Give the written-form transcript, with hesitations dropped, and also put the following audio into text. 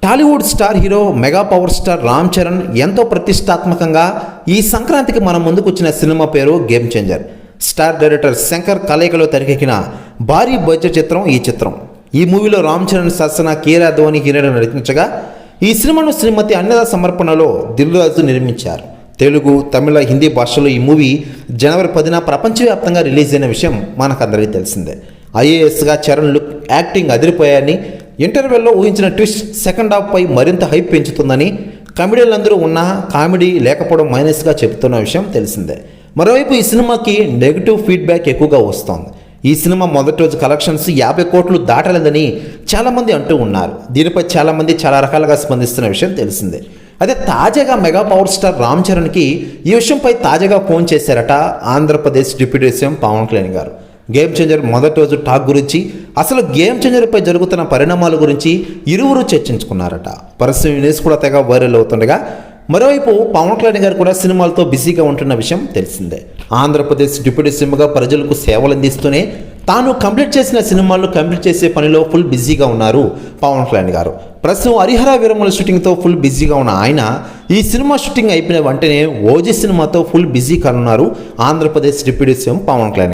Tollywood star hero mega power star Ram Charan ఎంతో ప్రతిష్టాత్మకంగా ఈ సంక్రాంతికి మన ముందుకు వచ్చిన సినిమా పేరు game changer. Star director Shankar కలయికలో తెరకెక్కిన భారీ బడ్జెట్ చిత్రం ఈ చిత్రం. ఈ మూవీలో రామ్ చరణ్ సరసన కీరా ధోని హీరోయిన్ నటించగా ఈ సినిమాను శ్రీమతి అన్నద సమర్పణలో దిల్ రాజు నిర్మించారు. తెలుగు, తమిళ, హిందీ భాషలో ఈ మూవీ జనవరి 10న ప్రపంచవ్యాప్తంగా రిలీజ్ అయిన విషయం మనకందరికీ తెలిసిందే. ఐఏఎస్గా చరణ్ లుక్, యాక్టింగ్ అదిరిపోయాయని, ఇంటర్వెల్లో ఊహించిన ట్విస్ట్ సెకండ్ హాఫ్ పై మరింత హైప్ పెంచుతుందని కమెడియన్లందరూ ఉన్నా కామెడీ లేకపోవడం మైనస్గా చెబుతున్న విషయం తెలిసిందే. మరోవైపు ఈ సినిమాకి నెగిటివ్ ఫీడ్బ్యాక్ ఎక్కువగా వస్తోంది. ఈ సినిమా మొదటి రోజు కలెక్షన్స్ 50 కోట్లు దాటలేదని చాలామంది అంటూ ఉన్నారు. దీనిపై చాలామంది చాలా రకాలుగా స్పందిస్తున్న విషయం తెలిసిందే. అదే తాజాగా మెగా పవర్ స్టార్ రామ్ చరణ్కి ఈ విషయంపై తాజాగా ఫోన్ చేశారట ఆంధ్రప్రదేశ్ డిప్యూటీ సీఎం పవన్ కళ్యాణ్ గారు. గేమ్ చేంజర్ మొదటి రోజు టాక్ గురించి, అసలు గేమ్ చేంజర్పై జరుగుతున్న పరిణామాల గురించి ఇరువురు చర్చించుకున్నారట. పరిస్థితి న్యూస్ కూడా తెగ వైరల్ అవుతుండగా మరోవైపు పవన్ కళ్యాణ్ గారు కూడా సినిమాలతో బిజీగా ఉంటున్న విషయం తెలిసిందే. ఆంధ్రప్రదేశ్ డిప్యూటీ సీఎంగా ప్రజలకు సేవలు అందిస్తూనే తాను కంప్లీట్ చేసిన సినిమాలను కంప్లీట్ చేసే పనిలో ఫుల్ బిజీగా ఉన్నారు పవన్ కళ్యాణ్ గారు. ప్రస్తుతం హరిహర వీరమల షూటింగ్తో ఫుల్ బిజీగా ఉన్న ఆయన ఈ సినిమా షూటింగ్ అయిపోయిన వెంటనే ఓజీ సినిమాతో ఫుల్ బిజీ కానున్నారు ఆంధ్రప్రదేశ్ డిప్యూటీ సీఎం పవన్ కళ్యాణ్.